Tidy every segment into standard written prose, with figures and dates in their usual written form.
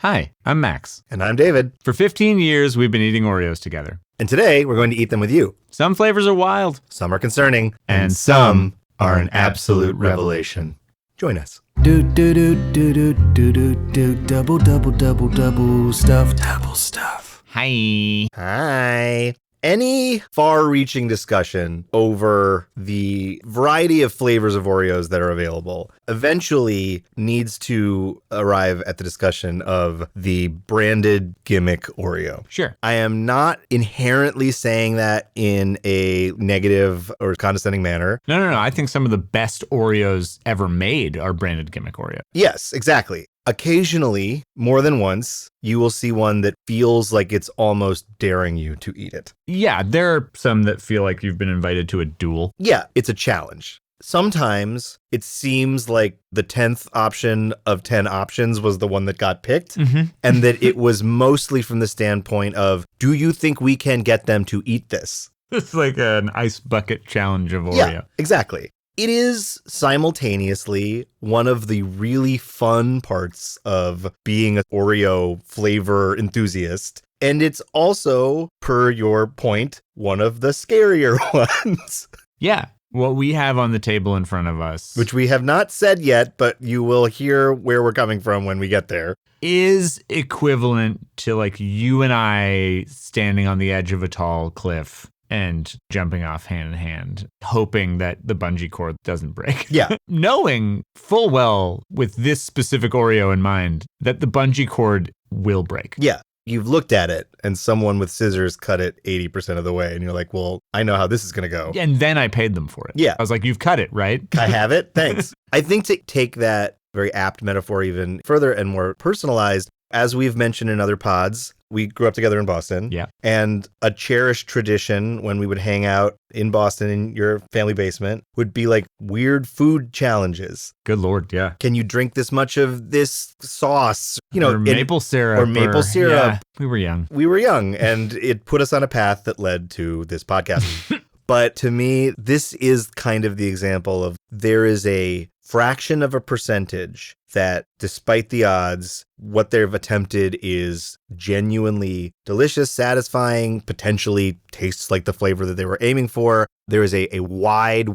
Hi, I'm Max. And I'm David. For 15 years, we've been eating Oreos together. And today, we're going to eat them with you. Some flavors are wild. Some are concerning. And some are an absolute revelation. Join us. Do do do do do do do do double stuff. Hi. Hi. Any far-reaching discussion over the variety of flavors of Oreos that are available eventually needs to arrive at the discussion of the branded gimmick Oreo. Sure. I am not inherently saying that in a negative or condescending manner. No. I think some of the best Oreos ever made are branded gimmick Oreo. Yes, exactly. Occasionally, more than once, you will see one that feels like it's almost daring you to eat it. Yeah, there are some that feel like you've been invited to a duel. Yeah, it's a challenge. Sometimes it seems like the 10th option of 10 options was the one that got picked, and that it was mostly from the standpoint of, do you think we can get them to eat this? It's like an ice bucket challenge of Oreo. Yeah, exactly. It is simultaneously one of the really fun parts of being an Oreo flavor enthusiast. And it's also, per your point, one of the scarier ones. Yeah. What we have on the table in front of us, Which we have not said yet, but you will hear where we're coming from when we get there. is equivalent to like you and I standing on the edge of a tall cliff and jumping off hand in hand, hoping that the bungee cord doesn't break. Yeah. Knowing full well, with this specific Oreo in mind, that the bungee cord will break. Yeah. You've looked at it and someone with scissors cut it 80% of the way. And you're like, well, I know how this is going to go. And then I paid them for it. Yeah. I was like, you've cut it, right? I have it. Thanks. I think to take that very apt metaphor even further and more personalized, as we've mentioned in other pods, we grew up together in Boston. Yeah. And a cherished tradition when we would hang out in Boston in your family basement would be like weird food challenges. Good Lord, yeah. Can you drink this much of this sauce? You know, or maple syrup. or maple syrup. Yeah, we were young. We were young, and it put us on a path that led to this podcast. But to me, this is kind of the example of there is a fraction of a percentage that, despite the odds, what they've attempted is genuinely delicious, satisfying, potentially tastes like the flavor that they were aiming for. There is a wide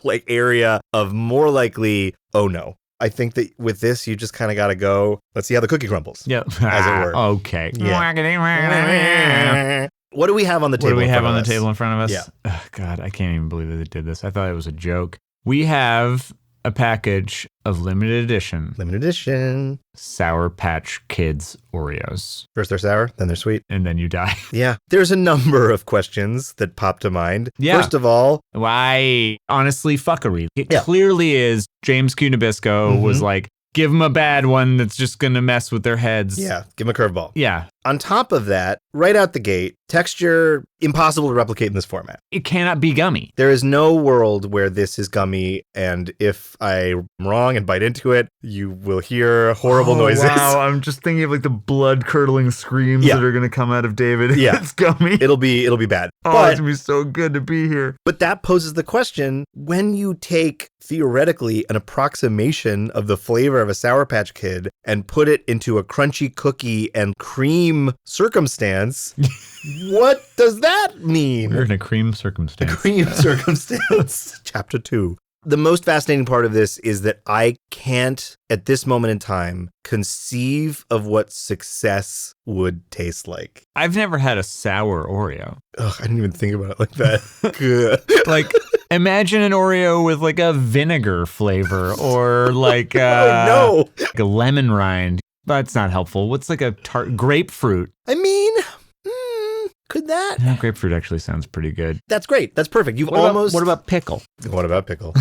like area of more likely, oh no. I think that with this, you just kind of got to go, let's see how the cookie crumbles. Yeah. As it were. Okay. Yeah. What do we have on the table? What do we have on the table in front of us? Yeah. Oh, God, I can't even believe that they did this. I thought it was a joke. We have a package of limited edition Sour Patch Kids Oreos. First they're sour, then they're sweet. And then you die. Yeah. There's a number of questions that pop to mind. Yeah. First of all, Why? Honestly, fuckery. It Yeah. clearly is. James Q. Nabisco was like, give them a bad one that's just going to mess with their heads. yeah, give them a curveball. Yeah. On top of that, right out the gate, texture impossible to replicate in this format. It cannot be gummy. There is no world where this is gummy, and if I'm wrong and bite into it, you will hear horrible noises. Wow, I'm just thinking of like the blood-curdling screams Yeah. that are going to come out of David. Yeah. It's gummy. It'll be bad. Oh, it's going to be so good to be here. But that poses the question, when you take, theoretically, an approximation of the flavor of a Sour Patch Kid and put it into a crunchy cookie and cream circumstance, what does that mean? We're in a cream circumstance. A cream circumstance. Chapter 2. The most fascinating part of this is that I can't, at this moment in time, conceive of what success would taste like. I've never had a sour Oreo. Ugh, I didn't even think about it like that. Good. Like, imagine an Oreo with like a vinegar flavor or like Oh, no. like a lemon rind. That's not helpful. What's like a tart grapefruit? I mean, could that? No, grapefruit actually sounds pretty good. That's great. That's perfect. You've What almost. about pickle? What about pickle?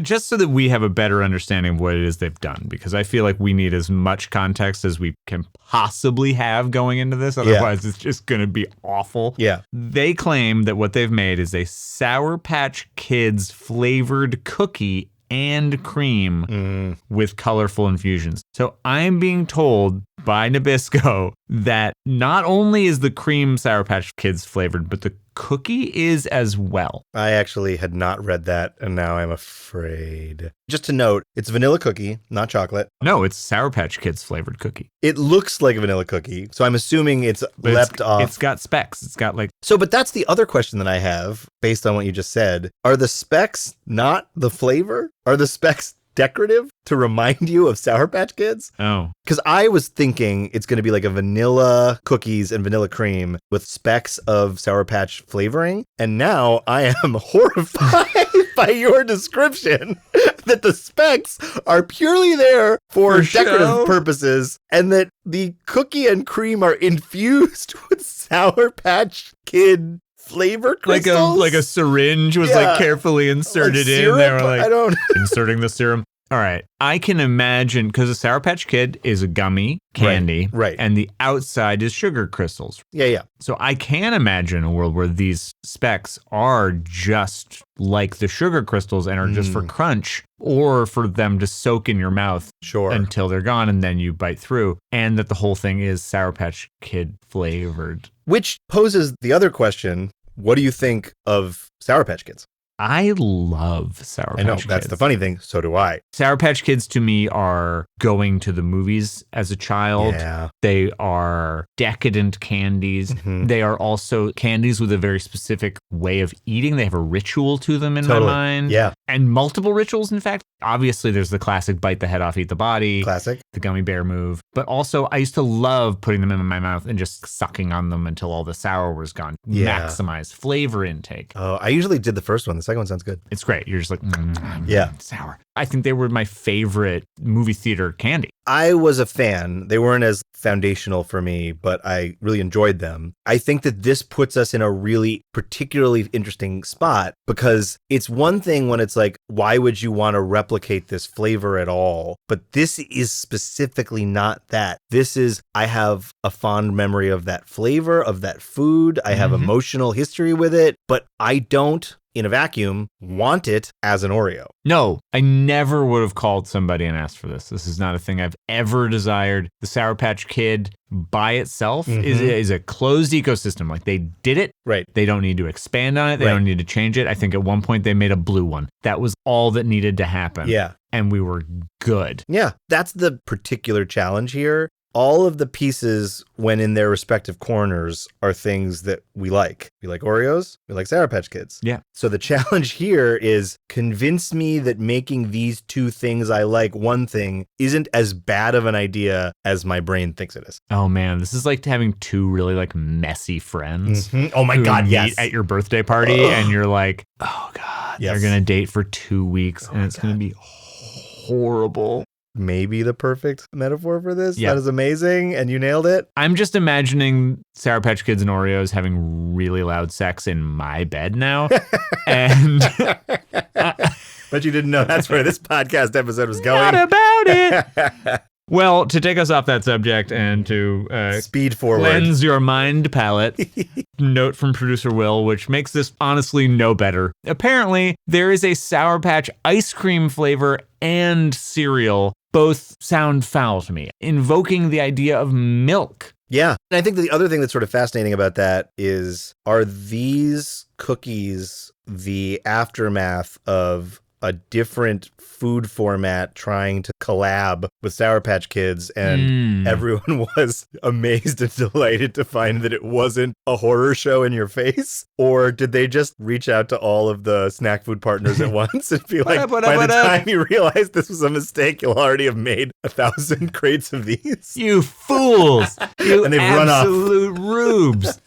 Just so that we have a better understanding of what it is they've done, because I feel like we need as much context as we can possibly have going into this. Otherwise, it's just going to be awful. Yeah. They claim that what they've made is a Sour Patch Kids flavored cookie and cream with colorful infusions. So I'm being told by Nabisco that not only is the cream Sour Patch Kids flavored, but the cookie is as well. I actually had not read that, and now I'm afraid. Just to note, it's vanilla cookie, not chocolate. No, it's Sour Patch Kids flavored cookie. It looks like a vanilla cookie, so I'm assuming it's leapt off. It's got specks. It's got like... So, but that's the other question that I have, based on what you just said. Are the specks not the flavor? Are the specks decorative to remind you of Sour Patch Kids? Oh. Because I was thinking it's going to be like a vanilla cookies and vanilla cream with specks of Sour Patch flavoring. And now I am horrified by your description that the specks are purely there for decorative purposes and that the cookie and cream are infused with Sour Patch Kid flavor crystals? Like a syringe was like carefully inserted like in. They were I like don't... inserting the serum. All right. I can imagine, because a Sour Patch Kid is a gummy candy. Right. And the outside is sugar crystals. Yeah. So I can imagine a world where these specks are just like the sugar crystals and are just for crunch or for them to soak in your mouth until they're gone and then you bite through. And that the whole thing is Sour Patch Kid flavored. Which poses the other question, what do you think of Sour Patch Kids? I love Sour Patch Kids. I know, that's the funny thing. So do I. Sour Patch Kids to me are going to the movies as a child. Yeah. They are decadent candies. Mm-hmm. They are also candies with a very specific way of eating. They have a ritual to them in my mind. Yeah. And multiple rituals, in fact. Obviously, there's the classic bite the head off, eat the body. Classic. The gummy bear move. But also, I used to love putting them in my mouth and just sucking on them until all the sour was gone. Yeah. Maximize flavor intake. Oh, I usually did the first one. The second one sounds good. It's great. You're just like, yeah, sour. I think they were my favorite movie theater candy. I was a fan. They weren't as foundational for me, but I really enjoyed them. I think that this puts us in a really particularly interesting spot because it's one thing when it's like, why would you want to replicate this flavor at all? But this is specifically not that. This is, I have a fond memory of that flavor, of that food. I have emotional history with it, but I don't, in a vacuum, want it as an Oreo. No, I never would have called somebody and asked for this. This is not a thing I've ever desired. The Sour Patch Kid by itself is a closed ecosystem. Like they did it. Right. They don't need to expand on it. They don't need to change it. I think at one point they made a blue one. That was all that needed to happen. Yeah. And we were good. Yeah. That's the particular challenge here. All of the pieces, when in their respective corners, are things that we like. We like Oreos. We like Sour Patch Kids. Yeah. So the challenge here is convince me that making these two things I like one thing isn't as bad of an idea as my brain thinks it is. Oh, man. This is like having two really like messy friends. Oh, my God, yes. At your birthday party and you're like, oh, God, they're going to date for 2 weeks and it's going to be horrible. Maybe the perfect metaphor for this. Yeah. That is amazing. And you nailed it. I'm just imagining Sour Patch Kids and Oreos having really loud sex in my bed now. And but you didn't know that's where this podcast episode was going. Not about it. Well, to take us off that subject and to speed forward, cleanse your mind palate, note from producer Will, which makes this honestly no better. Apparently, there is a Sour Patch ice cream flavor and cereal. Both sound foul to me, invoking the idea of milk. Yeah. And I think that the other thing that's sort of fascinating about that is, are these cookies the aftermath of a different food format trying to collab with Sour Patch Kids, and everyone was amazed and delighted to find that it wasn't a horror show in your face? Or did they just reach out to all of the snack food partners at once and be like, by the time you realized this was a mistake, you'll already have made 1,000 crates of these? You fools! You and they've run off. Absolute rubes.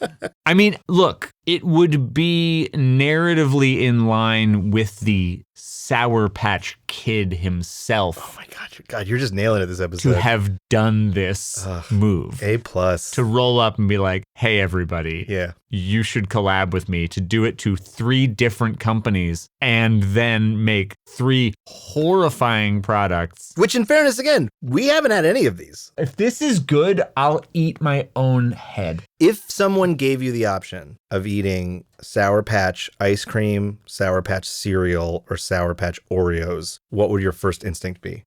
I mean, look, it would be narratively in line with the Sour Patch Kid himself. Oh my God, you're just nailing it this episode. To have done this move. A+. To roll up and be like, hey, everybody, you should collab with me, to do it to 3 different companies and then make 3 horrifying products. Which, in fairness, again, we haven't had any of these. If this is good, I'll eat my own head. If someone gave you the option of eating Sour Patch ice cream, Sour Patch cereal, or Sour Patch Oreos, what would your first instinct be?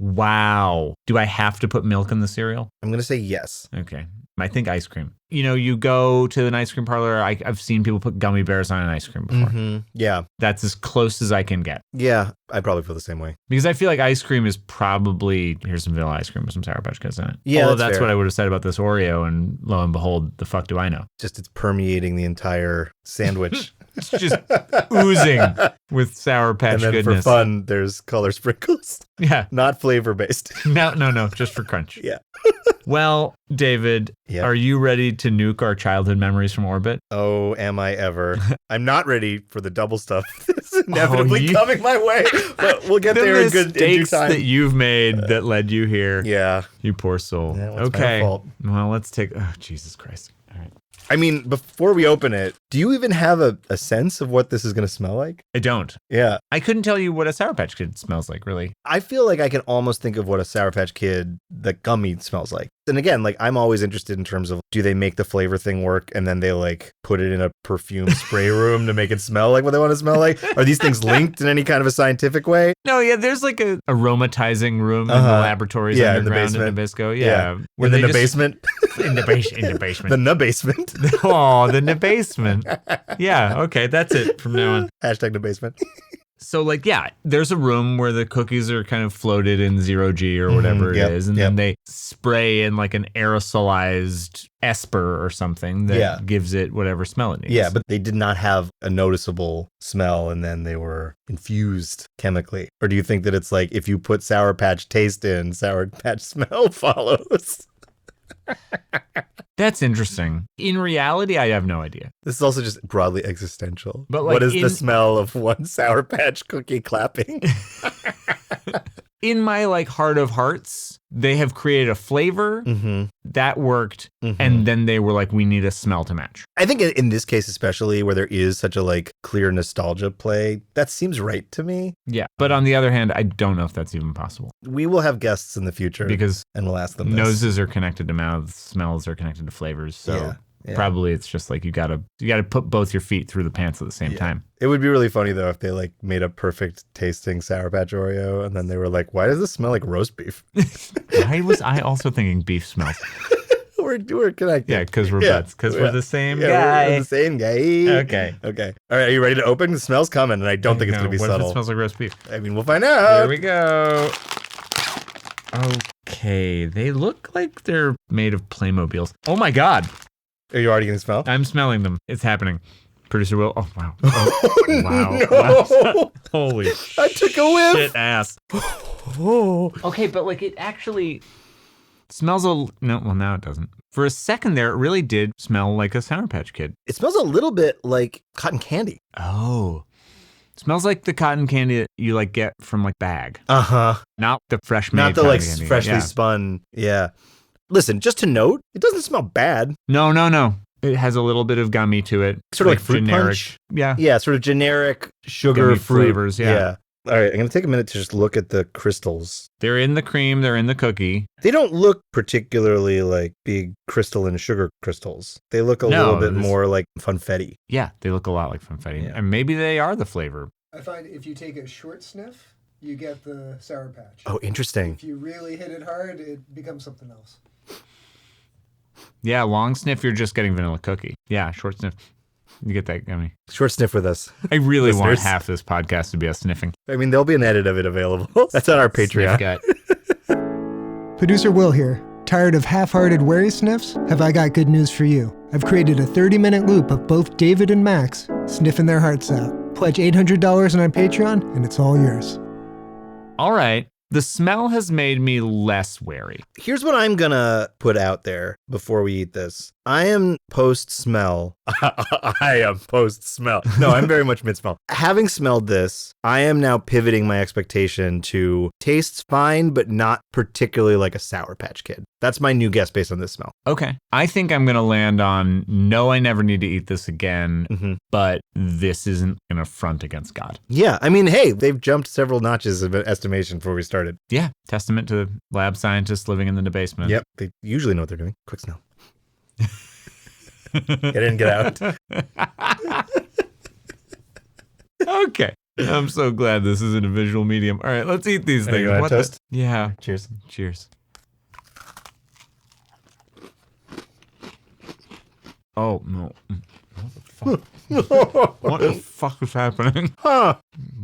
Wow. Do I have to put milk in the cereal? I'm going to say yes. Okay. I think ice cream. You know, you go to an ice cream parlor. I've seen people put gummy bears on an ice cream before. Mm-hmm. Yeah. That's as close as I can get. Yeah. I probably feel the same way. Because I feel like ice cream is probably, here's some vanilla ice cream with some Sour Patch Kids in it. Yeah, Although that's that's fair. what I would have said about this Oreo, and lo and behold, the fuck do I know? Just it's permeating the entire sandwich. It's just oozing with Sour Patch and then goodness. for fun, there's color sprinkles. Yeah. Not flavor based. No, just for crunch. Yeah. Well, David, Yep. Are you ready to nuke our childhood memories from orbit? Oh, am I ever? I'm not ready for the double stuff that's inevitably you- coming my way, but we'll get The there in due mistakes time. that you've made that led you here. Yeah. You poor soul. Yeah, well, it's my Okay. fault. Well, let's take. Oh, Jesus Christ. All right. I mean, before we open it, do you even have a sense of what this is going to smell like? I don't. Yeah. I couldn't tell you what a Sour Patch Kid smells like, really. I feel like I can almost think of what a Sour Patch Kid, the gummy, smells like. And again, like I'm always interested in terms of do they make the flavor thing work and then they like put it in a perfume spray room to make it smell like what they want to smell like? Are these things linked in any kind of a scientific way? No, yeah, there's like a aromatizing room in the laboratories Yeah, in the underground in basement. Nabisco. Yeah. In the basement? In the basement. The basement. Oh, the basement. Yeah, okay, that's it from now on. Hashtag the basement. So, like, yeah, there's a room where the cookies are kind of floated in 0G or whatever yep, it is. And then they spray in like an aerosolized esper or something that gives it whatever smell it needs. Yeah, but they did not have a noticeable smell and then they were infused chemically. Or do you think that it's like if you put Sour Patch taste in, Sour Patch smell follows? That's interesting. In reality, I have no idea. This is also just broadly existential. But like what is the smell of one Sour Patch cookie clapping? In my like heart of hearts, they have created a flavor that worked, and then they were like, we need a smell to match. I think in this case, especially where there is such a like clear nostalgia play, that seems right to me. Yeah. But on the other hand, I don't know if that's even possible. We will have guests in the future Because and we'll ask them this. noses are connected to mouths, smells are connected to flavors. So probably it's just like you gotta put both your feet through the pants at the same time. It would be really funny though if they like made a perfect tasting Sour Patch Oreo and then they were like, why does this smell like roast beef? Why was I also thinking beef smells? We're connected. Yeah, because we're buds. Because we're the same guy. We're the same guy. Okay. All right, are you ready to open? The smell's coming, and I don't think it's going to be what subtle. If it smells like roast beef? I mean, we'll find out. Here we go. Okay, they look like they're made of Playmobiles. Oh my God. Are you already going to smell? I'm smelling them. It's happening. Producer Will. Oh, wow. Oh, wow. No. Wow. Holy I took a whiff. shit ass. Okay, but like it actually smells now it doesn't. For a second there, it really did smell like a Sour Patch Kid. It smells a little bit like cotton candy. Oh. Smells like the cotton candy that you like get from like bag. Uh-huh. Not the fresh made Not the cotton like candy. freshly spun. Yeah. Listen, just to note, it doesn't smell bad. No. It has a little bit of gummy to it. Sort of like fruit generic. punch. Yeah. Yeah, sort of generic sugar Gummy fruit flavors, yeah. All right, I'm going to take a minute to just look at the crystals. They're in the cream. They're in the cookie. They don't look particularly like big crystalline sugar crystals. They look a little bit more like funfetti. Yeah, they look a lot like funfetti. Yeah. And maybe they are the flavor. I find if you take a short sniff, you get the Sour Patch. Oh, interesting. If you really hit it hard, it becomes something else. Yeah, long sniff, you're just getting vanilla cookie. Yeah, short sniff, you get that gummy. Short sniff with us. I really want Listeners. half this podcast to be us sniffing. I mean, there'll be an edit of it available. That's on our Patreon. Sniff gut. Producer Will here. Tired of half-hearted wary sniffs? Have I got good news for you? I've created a 30-minute loop of both David and Max sniffing their hearts out. Pledge $800 on our Patreon, and it's all yours. All right. The smell has made me less wary. Here's what I'm going to put out there before we eat this. I am post-smell. I am post-smell. No, I'm very much mid-smell. Having smelled this, I am now pivoting my expectation to tastes fine, but not particularly like a Sour Patch Kid. That's my new guess based on this smell. Okay. I think I'm going to land on, no, I never need to eat this again, but this isn't an affront against God. Yeah. I mean, hey, they've jumped several notches of estimation before we started. Yeah. Testament to lab scientists living in the basement. Yep. They usually know what they're doing. Quick smell. Get in, get out. Okay. I'm so glad this isn't a visual medium. All right, let's eat these things. You want toast? Yeah. Cheers. Cheers. Oh, no. What the fuck? What the fuck is happening? Huh.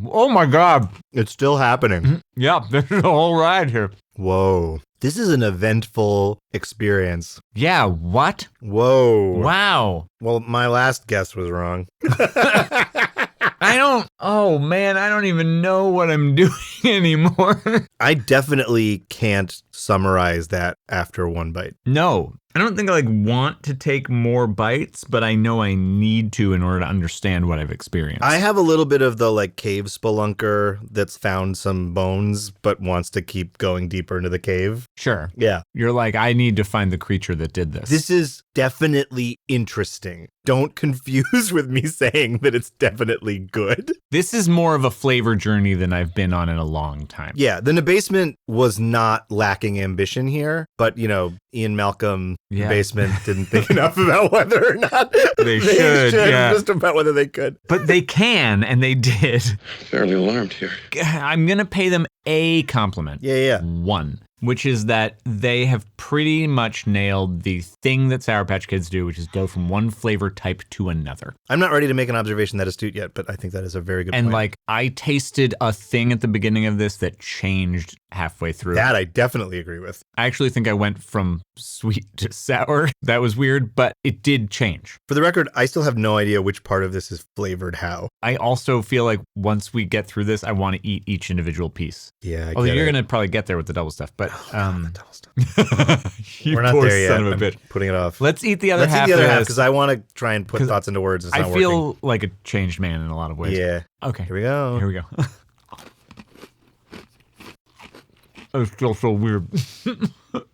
Oh, my God. It's still happening. Yeah, there's a whole ride here. Whoa. This is an eventful experience. Yeah, what? Whoa. Wow. Well, my last guess was wrong. Oh man, I don't even know what I'm doing anymore. I definitely can't summarize that after one bite. No, I don't think I want to take more bites, but I know I need to in order to understand what I've experienced. I have a little bit of the cave spelunker that's found some bones but wants to keep going deeper into the cave. Sure. Yeah. You're like, I need to find the creature that did this. This is definitely interesting. Don't confuse with me saying that it's definitely good. This is more of a flavor journey than I've been on in a long time. Yeah, the Basement was not lacking ambition here, but Ian Malcolm, The Basement, didn't think enough about whether or not they should. Yeah. Just about whether they could. But they can, and they did. Fairly alarmed here. I'm going to pay them a compliment. Yeah. One, which is that they have pretty much nailed the thing that Sour Patch Kids do, which is go from one flavor type to another. I'm not ready to make an observation that astute yet, but I think that is a very good point. And I tasted a thing at the beginning of this that changed halfway through. That I definitely agree with. I actually think I went from sweet to sour. That was weird, but it did change. For the record, I still have no idea which part of this is flavored how. I also feel like once we get through this, I want to eat each individual piece. Yeah, Although you're going to probably get there with the double stuff, but the double stuff. We're not there yet. Son of a bitch. Putting it off. Let's eat the other half. Let's eat the other half because I want to try and put thoughts into words. It's not I feel like a changed man in a lot of ways. Yeah. Okay. Here we go. Here we go. It's still so weird.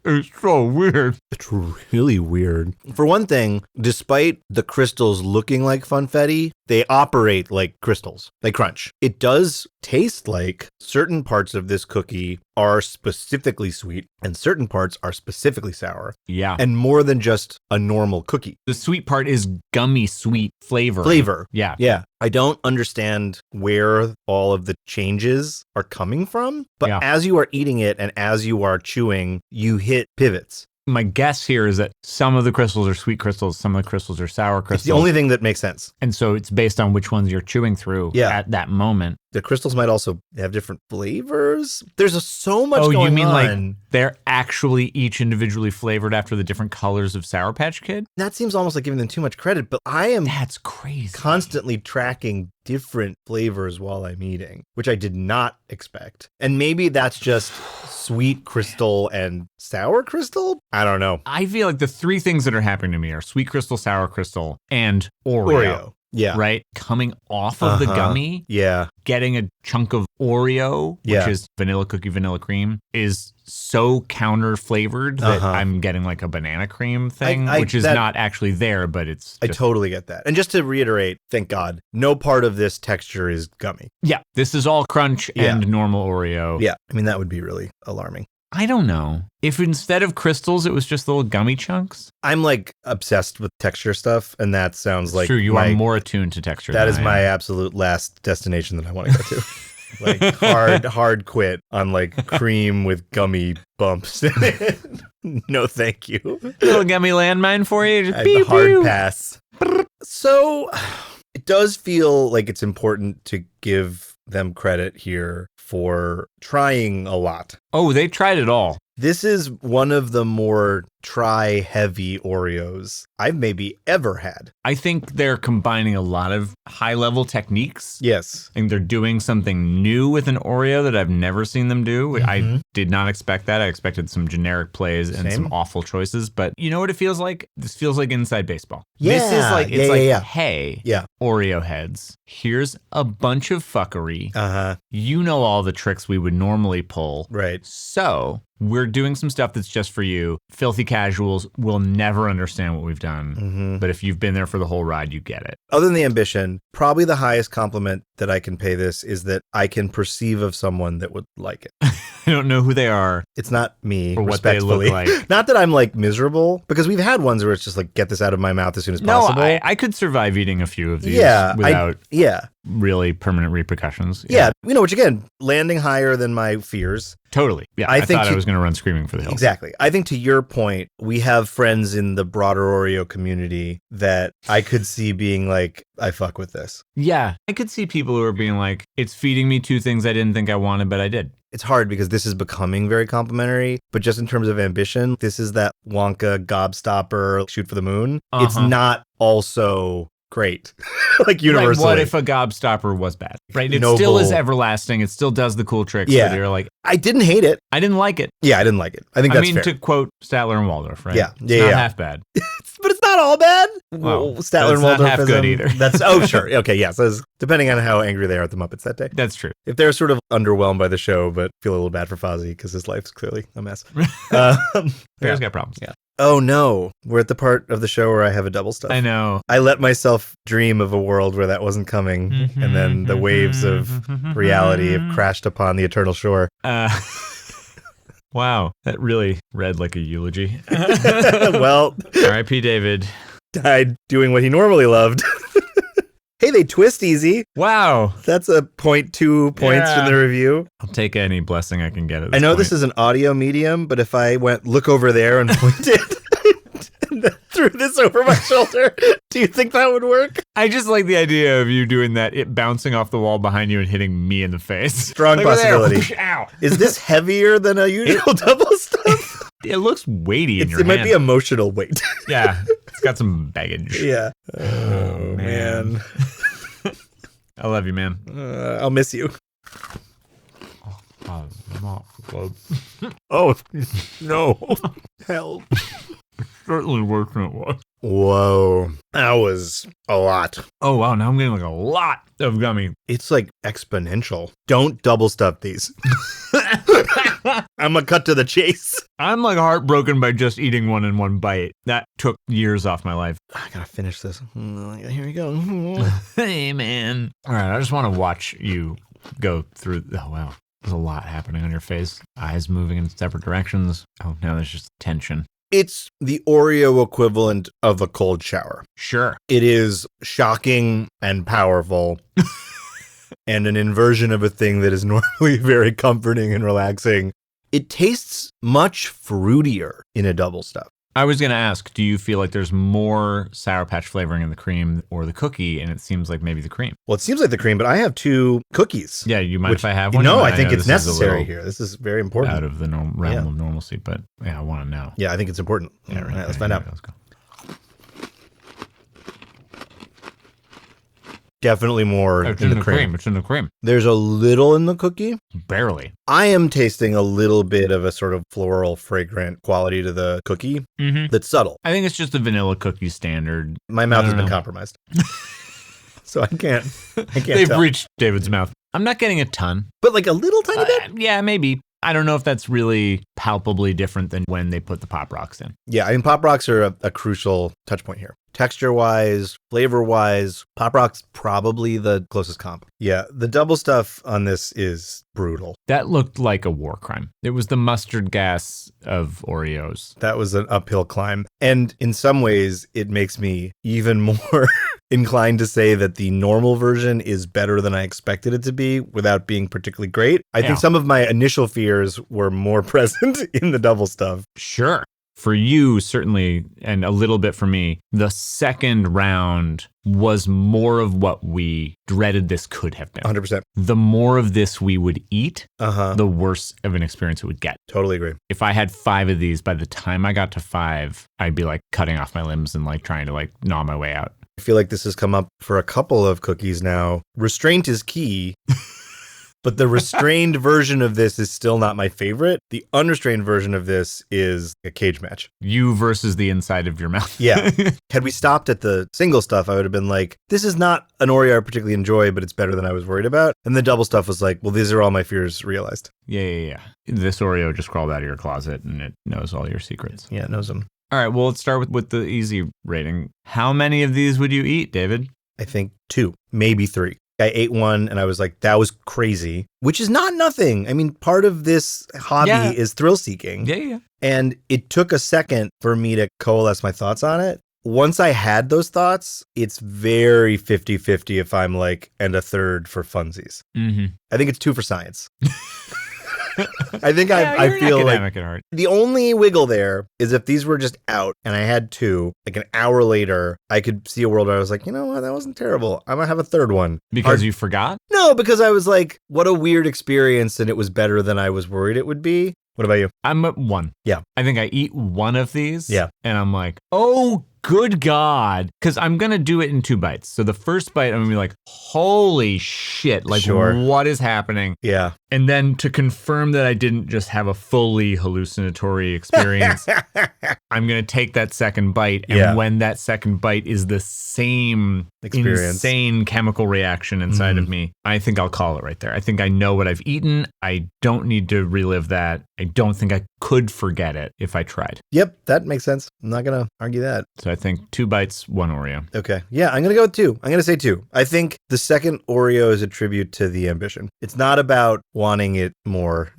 It's so weird. It's really weird. For one thing, despite the crystals looking like funfetti, they operate like crystals. They crunch. It does taste like certain parts of this cookie are specifically sweet and certain parts are specifically sour. Yeah. And more than just a normal cookie. The sweet part is gummy sweet flavor. Yeah. Yeah. I don't understand where all of the changes are coming from, but as you are eating it and as you are chewing, you hit pivots. My guess here is that some of the crystals are sweet crystals, some of the crystals are sour crystals. It's the only thing that makes sense. And so it's based on which ones you're chewing through at that moment. The crystals might also have different flavors. There's so much going on. Oh, you mean like they're actually each individually flavored after the different colors of Sour Patch Kid? That seems almost like giving them too much credit, but That's crazy. Constantly tracking different flavors while I'm eating, which I did not expect. And maybe that's just sweet crystal and sour crystal? I don't know. I feel like the three things that are happening to me are sweet crystal, sour crystal, and Oreo. Yeah. Right? Coming off of the gummy. Yeah. Getting a chunk of Oreo, which is vanilla cookie, vanilla cream, is so counter flavored that I'm getting like a banana cream thing, which is not actually there, but it's I totally get that. And just to reiterate, thank God, no part of this texture is gummy. Yeah. This is all crunch and normal Oreo. Yeah. I mean, that would be really alarming. I don't know. If instead of crystals, it was just little gummy chunks. I'm obsessed with texture stuff, and that sounds like true. You are more attuned to texture. That is my absolute last destination that I want to go to. hard quit on cream with gummy bumps in it. No, thank you. Little gummy landmine for you. Just the hard pass. So it does feel like it's important to give them credit here for trying a lot. Oh, they tried it all. This is one of the more try-heavy Oreos I've maybe ever had. I think they're combining a lot of high-level techniques. Yes. I think they're doing something new with an Oreo that I've never seen them do. I did not expect that. I expected some generic plays and some awful choices. But you know what it feels like? This feels like inside baseball. Yeah. This is hey, Oreo heads, here's a bunch of fuckery. You know all the tricks we would normally pull. Right. So we're doing some stuff that's just for you. Filthy casuals will never understand what we've done. But if you've been there for the whole ride, you get it. Other than the ambition, probably the highest compliment that I can pay this is that I can perceive of someone that would like it. I don't know who they are. It's not me, or what they look like. Not that I'm miserable, because we've had ones where it's just get this out of my mouth as soon as possible. No, I could survive eating a few of these really permanent repercussions. Yeah. Which again, landing higher than my fears. Totally. Yeah. I thought I was going to run screaming for the hills. Exactly. I think to your point, we have friends in the broader Oreo community that I could see being like, I fuck with this. Yeah. I could see people who are being like, it's feeding me two things I didn't think I wanted, but I did. It's hard because this is becoming very complimentary, but just in terms of ambition, this is that Wonka gobstopper shoot for the moon. It's not also great, like universally. Right, what if a gobstopper was bad? Right, it Noble. Still is everlasting. It still does the cool tricks. Yeah, but you're like, I didn't hate it. I didn't like it. Yeah, I didn't like it. I think that's fair. To quote Statler and Waldorf, right? Yeah, it's not half bad. But it's not all bad. Well, Statler and Waldorf not half good either. Sure. Okay, yeah. So depending on how angry they are at the Muppets that day. That's true. If they're sort of underwhelmed by the show, but feel a little bad for Fozzie because his life's clearly a mess. Bear's got problems. Yeah. Oh no, we're at the part of the show where I have a double stuff. I know. I let myself dream of a world where that wasn't coming, and then the waves of reality have crashed upon the eternal shore. Wow, that really read like a eulogy. Well, R.I.P. David. Died doing what he normally loved. Hey, they twist easy. Wow. That's a 0.2 points in the review. I'll take any blessing I can get at this I know point. this is an audio medium, but if I went, look over there and pointed and then threw this over my shoulder, do you think that would work? I just like the idea of you doing that, it bouncing off the wall behind you and hitting me in the face. Strong possibility. Ow. Is this heavier than a usual double stuff? It looks weighty in your It hand. might be emotional weight. Yeah, it's got some baggage. Yeah. Oh, man. I love you, man. I'll miss you. Oh, no. Help. Certainly worse than it was. Whoa. That was a lot. Oh, wow. Now I'm getting like a lot of gummy. It's like exponential. Don't double stuff these. I'm going to cut to the chase. I'm like heartbroken by just eating one in one bite. That took years off my life. I got to finish this. Here we go. Hey, man. All right. I just want to watch you go through. Oh, wow. There's a lot happening on your face. Eyes moving in separate directions. Oh, now there's just tension. It's the Oreo equivalent of a cold shower. Sure. It is shocking and powerful and an inversion of a thing that is normally very comforting and relaxing. It tastes much fruitier in a double stuff. I was going to ask, do you feel like there's more Sour Patch flavoring in the cream or the cookie? And it seems like maybe the cream. Well, it seems like the cream, but I have 2 cookies. Yeah, you mind if I have one? No, I think it's necessary here. This is very important. Out of the realm of normalcy, but yeah, I want to know. Yeah, I think it's important. Yeah, right. All right, let's find out. Let's go. Definitely more It's in the cream. It's in the cream. There's a little in the cookie. Barely. I am tasting a little bit of a sort of floral, fragrant quality to the cookie that's subtle. I think it's just the vanilla cookie standard. My mouth has been compromised. So I can't They've tell. reached David's mouth. I'm not getting a ton. But like a little tiny bit? Yeah, maybe. I don't know if that's really palpably different than when they put the Pop Rocks in. Yeah, I mean, Pop Rocks are a crucial touch point here. Texture-wise, flavor-wise, Pop Rocks probably the closest comp. Yeah, the double stuff on this is brutal. That looked like a war crime. It was the mustard gas of Oreos. That was an uphill climb. And in some ways, it makes me even more inclined to say that the normal version is better than I expected it to be without being particularly great. I think some of my initial fears were more present in the double stuff. Sure. For you, certainly, and a little bit for me, the second round was more of what we dreaded this could have been. 100%. The more of this we would eat, Uh-huh. the worse of an experience it would get. Totally agree. If I had 5 of these, by the time I got to 5, I'd be like cutting off my limbs and like trying to like gnaw my way out. I feel like this has come up for a couple of cookies now. Restraint is key. But the restrained version of this is still not my favorite. The unrestrained version of this is a cage match. You versus the inside of your mouth. Yeah. Had we stopped at the single stuff, I would have been like, this is not an Oreo I particularly enjoy, but it's better than I was worried about. And the double stuff was like, well, these are all my fears realized. Yeah. This Oreo just crawled out of your closet and it knows all your secrets. Yeah, it knows them. All right, well, let's start with the easy rating. How many of these would you eat, David? I think 2, maybe 3. I ate one and I was like, that was crazy, which is not nothing. I mean, part of this hobby is thrill seeking. Yeah. And it took a second for me to coalesce my thoughts on it. once I had those thoughts, it's very 50-50 if I'm like, and a third for funsies. Mm-hmm. I think it's 2 for science. I think Yeah, I you're an feel like academic at heart. the only wiggle there is if these were just out and I had 2, like an hour later, I could see a world where I was like, you know what, that wasn't terrible. I'm going to have a third one. Because you forgot? No, because I was like, what a weird experience, and it was better than I was worried it would be. What about you? I'm at 1. Yeah. I think I eat one of these. Yeah. And I'm like, oh, good God. Because I'm going to do it in 2 bites. So the first bite, I'm going to be like, holy shit. Like, what is happening? Yeah. And then to confirm that I didn't just have a fully hallucinatory experience, I'm going to take that second bite. And when that second bite is the same insane chemical reaction inside of me, I think I'll call it right there. I think I know what I've eaten. I don't need to relive that. I don't think I could forget it if I tried. Yep, that makes sense. I'm not going to argue that. So I think 2 bites, 1 Oreo. Okay. Yeah, I'm going to go with 2. I'm going to say 2. I think the second Oreo is a tribute to the ambition. It's not about wanting it more.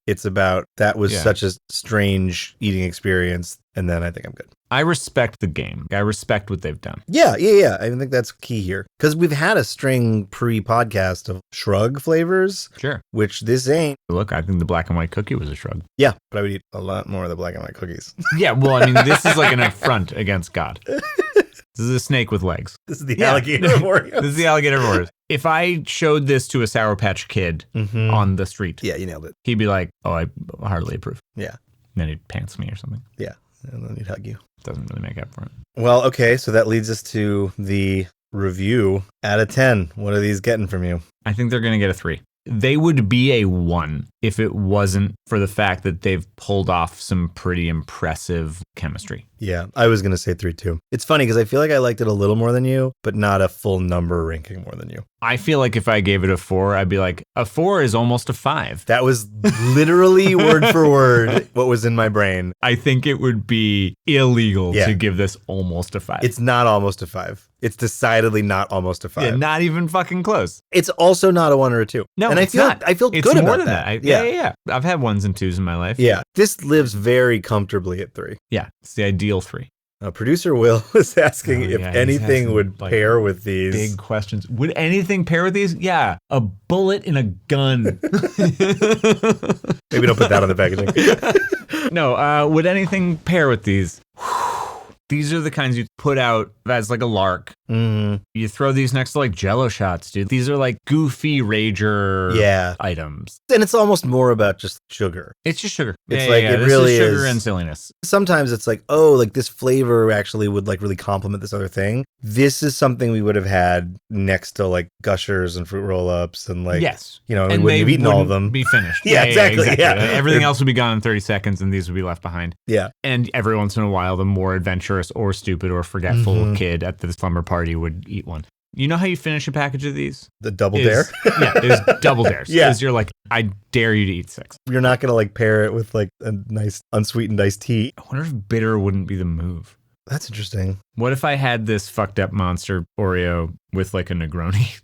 It's about that was such a strange eating experience. And then I think I'm good. I respect the game. I respect what they've done. Yeah. I think that's key here. Because we've had a string pre-podcast of shrug flavors. Sure. Which this ain't. Look, I think the black and white cookie was a shrug. Yeah, but I would eat a lot more of the black and white cookies. Yeah, well, I mean, this is like an affront against God. This is a snake with legs. This is the alligator of Oreos. This is the alligator of Oreos. If I showed this to a Sour Patch Kid on the street, yeah, you nailed it. He'd be like, oh, I hardly approve. Yeah. And then he'd pants me or something. Yeah. And then he'd hug you. Doesn't really make up for it. Well, okay. So that leads us to the review. Out of 10, what are these getting from you? I think they're going to get a 3. They would be a 1 if it wasn't for the fact that they've pulled off some pretty impressive chemistry. Yeah, I was going to say 3 too. It's funny because I feel like I liked it a little more than you, but not a full number ranking more than you. I feel like if I gave it a 4, I'd be like, a 4 is almost a 5. That was literally word for word what was in my brain. I think it would be illegal to give this almost a 5. It's not almost a 5. It's decidedly not almost a 5. Yeah, not even fucking close. It's also not a 1 or a 2. No, and I feel good about more than that. Yeah. I've had 1s and 2s in my life. Yeah. This lives very comfortably at 3. Yeah, it's the ideal 3. Producer Will is asking if anything would pair with these. Big questions. Would anything pair with these? Yeah, a bullet in a gun. Maybe don't put that on the packaging. No, would anything pair with these? These are the kinds you put out as like a lark. Mm-hmm. You throw these next to like Jell-O shots, dude. These are like goofy rager items. And it's almost more about just sugar. It's just sugar. It's it really is sugar and silliness. Sometimes it's like, oh, like this flavor actually would like really complement this other thing. This is something we would have had next to like Gushers and Fruit Roll-Ups and like, we wouldn't have eaten all of them. Be finished. Yeah, exactly. Everything else would be gone in 30 seconds and these would be left behind. Yeah. And every once in a while, the more adventurous or stupid or forgetful kid at the slumber party would eat one. You know how you finish a package of these? The double dare? Yeah, there's double dares. Yeah. Because you're like, I dare you to eat 6. You're not going to like pair it with like a nice unsweetened iced tea. I wonder if bitter wouldn't be the move. That's interesting. What if I had this fucked up monster Oreo with like a Negroni?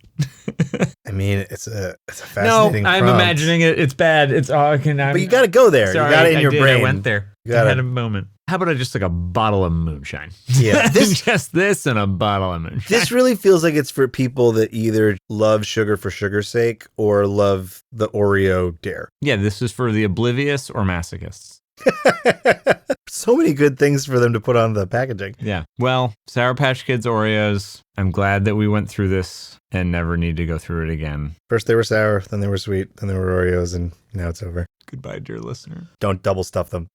I mean, it's a fascinating I'm prompt. imagining it. It's bad. But you got to go there. Sorry, you got it in your brain. I went there. I had a moment. How about just like a bottle of moonshine? Yeah. Just this and a bottle of moonshine. This really feels like it's for people that either love sugar for sugar's sake or love the Oreo dare. Yeah, this is for the oblivious or masochists. So many good things for them to put on the packaging. Yeah. Well, Sour Patch Kids Oreos. I'm glad that we went through this and never need to go through it again. First they were sour, then they were sweet, then they were Oreos, and now it's over. Goodbye, dear listener. Don't double stuff them.